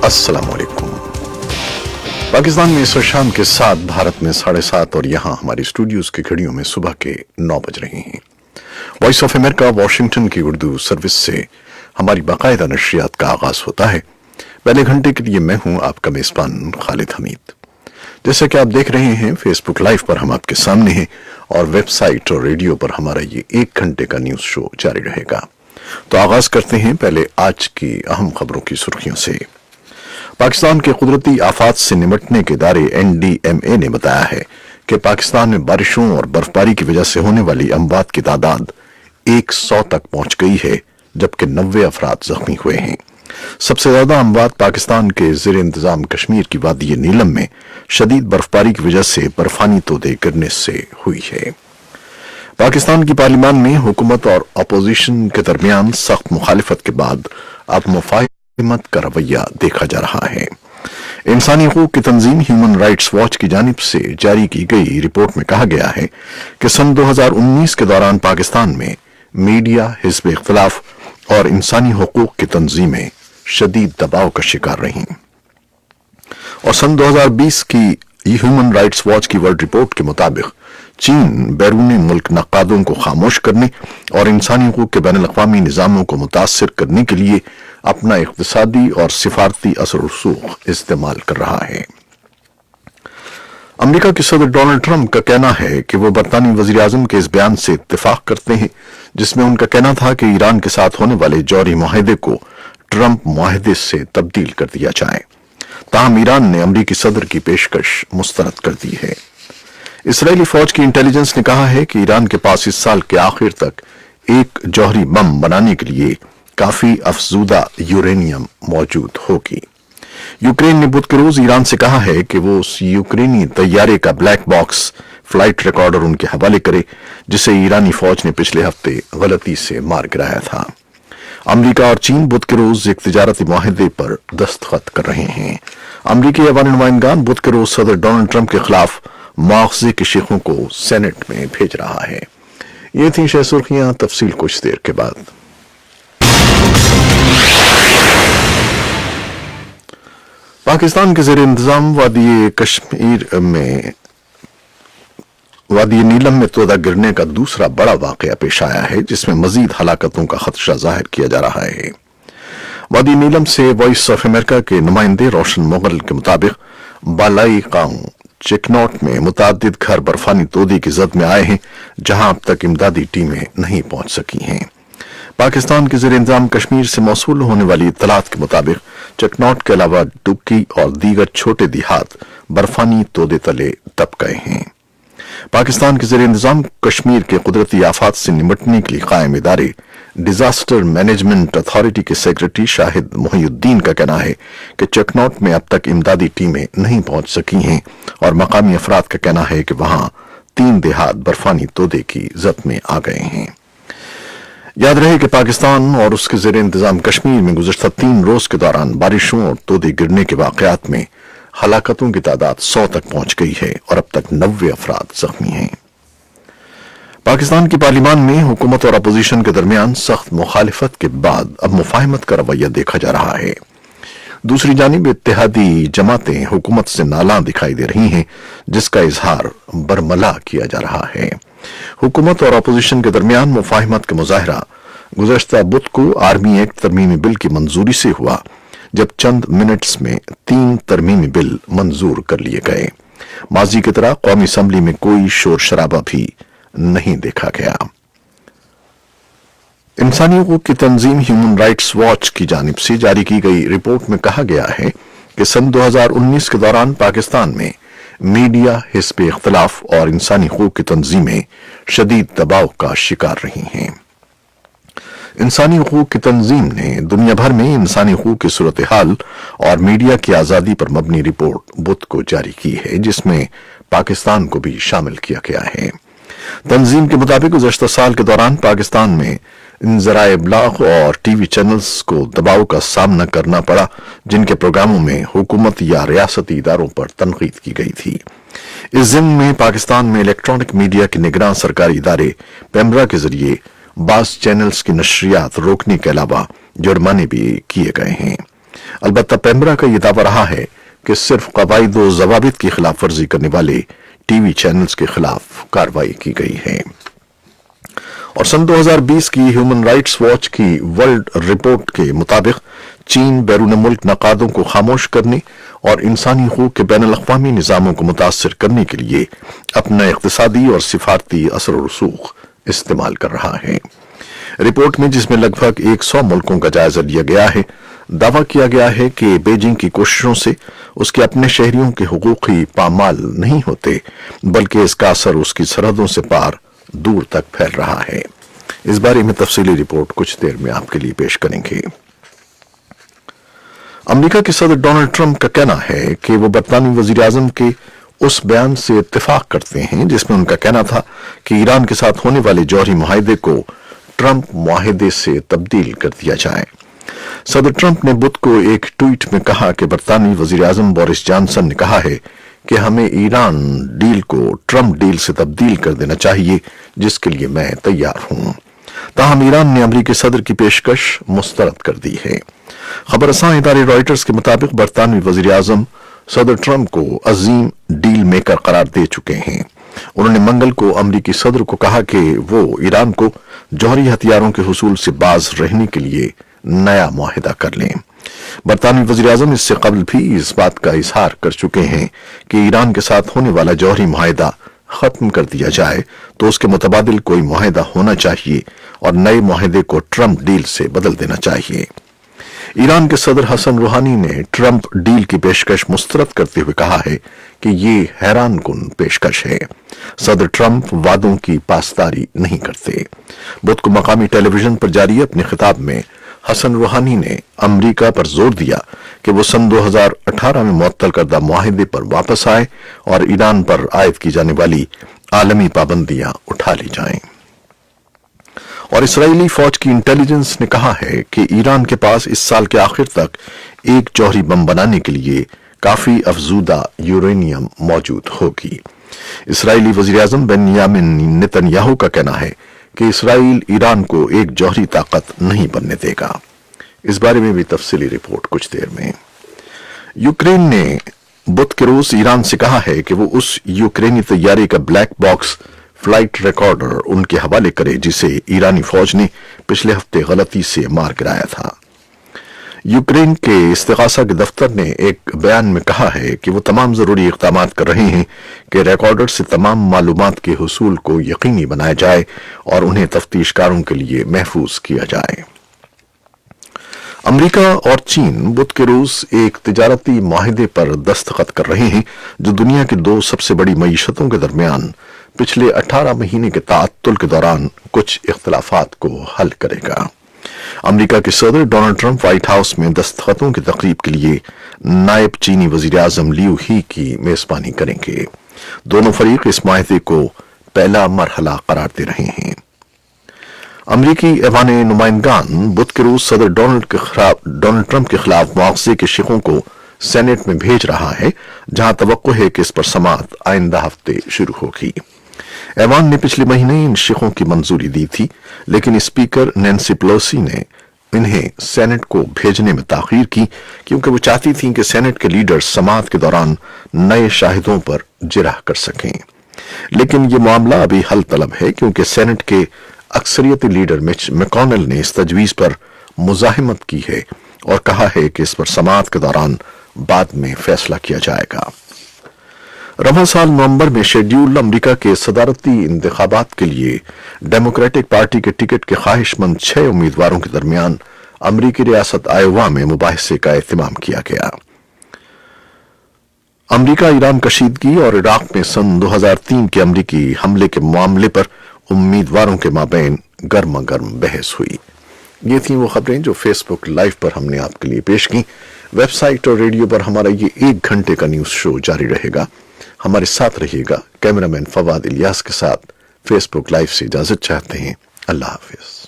अस्सलाम वालेकुम। पाकिस्तान में इस शाम के 7, भारत में 7:30 और यहाँ हमारी स्टूडियोज की घड़ियों में सुबह के 9 बज रहे हैं। वॉइस ऑफ अमेरिका वाशिंगटन की उर्दू सर्विस से हमारी बाकायदा नशरियात का आगाज होता है। पहले घंटे के लिए मैं हूं आपका मेजबान खालिद हमीद। जैसा कि आप देख रहे हैं, फेसबुक लाइव पर हम आपके सामने हैं और वेबसाइट और रेडियो पर हमारा ये 1 घंटे का न्यूज शो जारी रहेगा। तो आगाज करते हैं पहले आज की अहम खबरों की सुर्खियों से। पाकिस्तान के कुदरती आफात से निपटने के इदारे NDMA ने बताया है कि पाकिस्तान में बारिशों और बर्फबारी की वजह से होने वाली अमवात की तादाद 100 तक पहुंच गई है, जबकि 90 अफराद जख्मी हुए हैं। सबसे ज्यादा अमवात पाकिस्तान के ज़ेर इंतजाम कश्मीर की वादी नीलम में शदीद बर्फबारी की वजह से बर्फानी तोदे गिरने से हुई है। पाकिस्तान की पार्लियामान में हुकूमत और अपोजिशन के दरमियान सख्त मुखालिफत के बाद अब मुफाहिमत का रवैया देखा जा रहा है। इंसानी हकूक की तंजीम ह्यूमन राइट्स वॉच की जानिब से जारी की गई रिपोर्ट में कहा गया है कि सन 2019 के दौरान पाकिस्तान में मीडिया, हिज़्ब इख्तिलाफ और इंसानी हकूक की तंजीमें शदीद दबाव का शिकार रहीं। और सन 2020 की ह्यूमन राइट्स वॉच की वर्ल्ड रिपोर्ट के मुताबिक चीन बैरूनी मुल्क नक्कादों को खामोश करने और इंसानी हकूक के बैनुल-अक़वामी निज़ामों को मुतासिर करने के लिए अपना इक़्तिसादी और सिफारती असर रसूख इस्तेमाल कर रहा है। अमेरिका के सदर डोनाल्ड ट्रंप का कहना है कि वो बरतानी वज़ीर आज़म के इस बयान से इत्तेफाक करते हैं जिसमें उनका कहना था कि ईरान के साथ होने वाले जौहरी मुआहदे को ट्रंप मुआहदे से तब्दील कर दिया जाए। ताहम ईरान ने अमरीकी सदर की पेशकश मुस्तरद कर दी है। इसराइली फौज की इंटेलिजेंस ने कहा है कि ईरान के पास इस साल के आखिर तक एक जौहरी बम बनाने के लिए काफी अफजूदा यूरेनियम मौजूद होगी। यूक्रेन ने बुध के रोज ईरान से कहा है कि वो उस यूक्रेनी तैयारे का ब्लैक बॉक्स फ्लाइट रिकॉर्डर उनके हवाले करे जिसे ईरानी फौज ने पिछले हफ्ते गलती से मार गिराया था। अमेरिका और चीन बुध के रोज एक तिजारती मुआहदे पर दस्तखत कर रहे हैं। अमेरिकी अवामी नुमाइंदगान बुध के रोज सदर डोनाल्ड ट्रंप के खिलाफ मुआवजे के शेखों को सेनेट में भेज रहा है। ये थी शह सुर्खियां, तफसील कुछ देर के बाद। पाकिस्तान के ज़ेर इंतजाम वादी कश्मीर में वादी नीलम में तोदा गिरने का दूसरा बड़ा वाकया पेश आया है जिसमें मजीद हलाकतों का खदशा जाहिर किया जा रहा है। वादी नीलम से वॉइस ऑफ अमेरिका के नुमाइंदे रोशन मुगल के मुताबिक बालाई कांग चिकनॉट में मुतादिद घर बर्फानी तोदी की जद में आए हैं जहां अब तक इमदादी टीमें नहीं पहुंच सकी हैं। पाकिस्तान के ज़ेर इंतजाम कश्मीर से मौसूल होने वाली इत्तलात के मुताबिक चिकनॉट के अलावा डुक्की और दीगर छोटे देहात बर्फानी तोदे तले दब गए हैं। पाकिस्तान के ज़ेर इंतजाम कश्मीर के कुदरती आफात से निपटने के लिए कायम इदारे डिजास्टर मैनेजमेंट अथॉरिटी के सेक्रेटरी शाहिद मोहिउद्दीन का कहना है कि चिकनॉट में अब तक इमदादी टीमें नहीं पहुंच सकी हैं और मकामी अफराद का कहना है कि वहां 3 देहात बर्फानी तोदे की जद में आ गए हैं। याद रहे कि पाकिस्तान और उसके ज़ेर इंतजाम कश्मीर में गुज़श्ता 3 रोज के दौरान बारिशों और तोदे गिरने के वाकयात में हलाकतों की तादाद 100 तक पहुंच गई है और अब तक 90 अफराद जख्मी हैं। पाकिस्तान की पार्लियामान में हुकूमत और अपोजिशन के दरमियान सख्त मुखालिफत के बाद अब मुफाहिमत का रवैया देखा जा रहा है। दूसरी जानिब इत्तेहादी जमातें हुकूमत से नालां दिखाई दे रही हैं जिसका इजहार बरमला किया जा रहा है। हुकूमत और अपोजिशन के दरमियान मुफाहिमत का मुजाहरा गुज़श्ता बुध को आर्मी एक्ट तरमीमी बिल की मंजूरी से हुआ जब चंद मिनट्स में 3 तरमीमी बिल मंजूर कर लिए गए। माजी की तरह कौमी असम्बली में कोई शोर शराबा भी नहीं देखा गया। इंसानी हकूक की तंजीम ह्यूमन राइट्स वॉच की जानिब से जारी की गई रिपोर्ट में कहा गया है कि सन 2019 के दौरान पाकिस्तान में मीडिया, हिज़्ब इख्तिलाफ और इंसानी हकूक की तंजीमें शदीद दबाव का शिकार रही हैं। इंसानी हकूक की तंजीम ने दुनिया भर में इंसानी हकूक की सूरत हाल और मीडिया की आज़ादी पर मबनी रिपोर्ट बुध को जारी की है जिसमें पाकिस्तान को भी शामिल किया गया है। तंजीम के मुताबिक गुज़श्ता साल के दौरान पाकिस्तान में ज़राए इब्लाग और टीवी चैनल्स को दबाव का सामना करना पड़ा जिनके प्रोग्रामों में हुकूमत या रियासती इदारों पर तनकीद की गई थी। इस ज़िम्न में पाकिस्तान में इलेक्ट्रॉनिक मीडिया के निगरान सरकारी इदारे पेमरा के जरिए बास चैनल्स की नशरियात रोकने के अलावा जुर्माने भी किए गए हैं। अलबत्ता पेम्ब्रा का यह दावा रहा है कि सिर्फ कवायद व ज़वाबित की खिलाफ वर्जी करने वाले टीवी चैनल्स के खिलाफ कार्रवाई की गई है। और सन 2020 की ह्यूमन राइट्स वॉच की वर्ल्ड रिपोर्ट के मुताबिक चीन बैरून मुल्क नकादों को खामोश करने और इंसानी हकूक के बैनुल अक़वामी निज़ामों को मुतासिर करने के लिए अपना इक़्तिसादी और सिफारती असर और रसूख इस्तेमाल कर रहा है। रिपोर्ट में, जिसमें लगभग 100 मुल्कों का जायजा लिया गया है, दावा किया गया है कि बीजिंग की कोशिशों से उसके अपने शहरियों के हुकूक ही पामाल नहीं होते, बल्कि इसका असर उसकी सरहदों से पार दूर तक फैल रहा है। इस बारे में तफसीली रिपोर्ट कुछ देर में आपके लिए पेश करेंगे। अमेरिका के सदर डोनाल्ड ट्रंप का कहना है कि वो बरतानवी वजीर आजम के उस बयान से इत्तेफाक करते हैं जिसमें उनका कहना था कि ईरान के साथ होने वाले जौहरी मुआहदे को ट्रंप मुआहदे से तब्दील कर दिया जाए। सदर ट्रंप ने बुध को एक ट्वीट में कहा कि बरतानवी वजीर आजम बोरिस जॉनसन ने कहा है कि हमें ईरान डील को ट्रंप डील से तब्दील कर देना चाहिए, जिसके लिए मैं तैयार हूं। ताहम ईरान ने अमरीकी सदर की पेशकश मुस्तरद कर दी है। खबरसां इदारे रॉयटर्स के मुताबिक बरतानवी वजीर आजम सदर ट्रंप को अजीम डील मेकर करार दे चुके हैं। उन्होंने मंगल को अमरीकी सदर को कहा कि वो ईरान को जौहरी हथियारों के हुसूल से बाज रहने के लिए नया मुआहिदा कर लें। बरतानवी वजीर आजम इससे कबल भी इस बात का इजहार कर चुके हैं कि ईरान के साथ होने वाला जौहरी मुआहिदा खत्म कर दिया जाए तो उसके मुतबादिल कोई मुआहिदा होना चाहिए और नए मुआहिदे को ट्रंप डील से बदल देना चाहिए। ईरान के सदर हसन रूहानी ने ट्रंप डील की पेशकश मुस्तरद करते हुए कहा है कि ये हैरान कुन पेशकश है। सदर ट्रंप वादों की पासदारी नहीं करते। बुध को मकामी टेलीविजन पर जारी अपने खिताब में हसन रूहानी ने अमेरिका पर जोर दिया कि वो सन 2018 में मुअत्तल करदा मुआहिदे पर वापस आए और ईरान पर आयद की जाने वाली आलमी पाबंदियां उठा ली जाएं। और इस्राएली फौज की इंटेलिजेंस ने कहा है कि ईरान के पास इस साल के आखिर तक एक जौहरी बम बनाने के लिए काफी अफजूदा यूरेनियम मौजूद होगी। इस्राएली वजीर आजम बेंयामिन नेतन्याहू का कहना है कि इसराइल ईरान को एक जौहरी ताकत नहीं बनने देगा। इस बारे में भी तफसीली रिपोर्ट कुछ देर में। यूक्रेन ने बुध के रोज ईरान से कहा है कि वो उस यूक्रेनी तैयारी का ब्लैक बॉक्स फ्लाइट रिकॉर्डर उनके हवाले करे जिसे ईरानी फौज ने पिछले हफ्ते गलती से मार गिराया था। यूक्रेन के इस्तिगासा के दफ्तर ने एक बयान में कहा है कि वो तमाम जरूरी इक़दाम कर रहे हैं कि रिकॉर्डर से तमाम मालूमात के हुसूल को यकीनी बनाया जाए और उन्हें तफ्तीशकारों के लिए महफूज किया जाए। अमेरिका और चीन बुध के रोज एक तिजारती मुआहिदे पर दस्तखत कर रहे हैं जो दुनिया की दो सबसे बड़ी मईशतों के दरमियान पिछले 18 महीने के ताअत्तुल के दौरान कुछ इख्तलाफात को हल करेगा। अमेरिका के सदर डोनाल्ड ट्रंप व्हाइट हाउस में दस्तखतों की तकरीब के लिए नायब चीनी वजीर आजम लियू ही की मेजबानी करेंगे। दोनों फरीक इस मुआहिदे को पहला मरहला करार दे रहे हैं। अमरीकी ऐवान नुमाइंदगान बुध के रोज सदर डोनाल्ड ट्रंप के खिलाफ मुआवजे के शिकों को सेनेट में भेज रहा है, जहां तवक्को है कि इस पर समाअत आइंदा हफ्ते शुरू होगी। ऐवान ने पिछले महीने इन शिकों की मंजूरी दी थी, लेकिन स्पीकर नैन्सी पेलोसी ने इन्हें सेनेट को भेजने में ताखीर की क्योंकि वो चाहती थीं कि सेनेट के लीडर्स समाअत के दौरान नए शाहिदों पर जिरह कर सकें। लेकिन ये मामला अभी हल तलब है क्योंकि सेनेट के अक्सरियती लीडर मिच मैकॉनेल ने इस तजवीज पर मुजाहिमत की है और कहा है कि इस पर समाअत के दौरान बाद में फैसला किया जाएगा। रवां साल नवंबर में शेड्यूल अमेरिका के सदारती इंतखाबात के लिए डेमोक्रेटिक पार्टी के टिकट के ख्वाहिशमंद 6 उम्मीदवारों के दरमियान अमेरिकी रियासत आयोवा में मुबाहिसे का एहतमाम किया गया। अमेरिका ईरान कशीदगी और इराक में सन 2003 के अमेरिकी हमले के मामले पर उम्मीदवारों के माबैन गर्मा गर्म बहस हुई। ये थी वो खबरें जो फेसबुक लाइव पर हमने आपके लिए पेश की। वेबसाइट और रेडियो पर हमारा ये 1 घंटे का न्यूज शो जारी रहेगा। हमारे साथ रहिएगा। कैमरामैन फवाद इलियास के साथ फेसबुक लाइव से इजाजत चाहते हैं। अल्लाह हाफिज।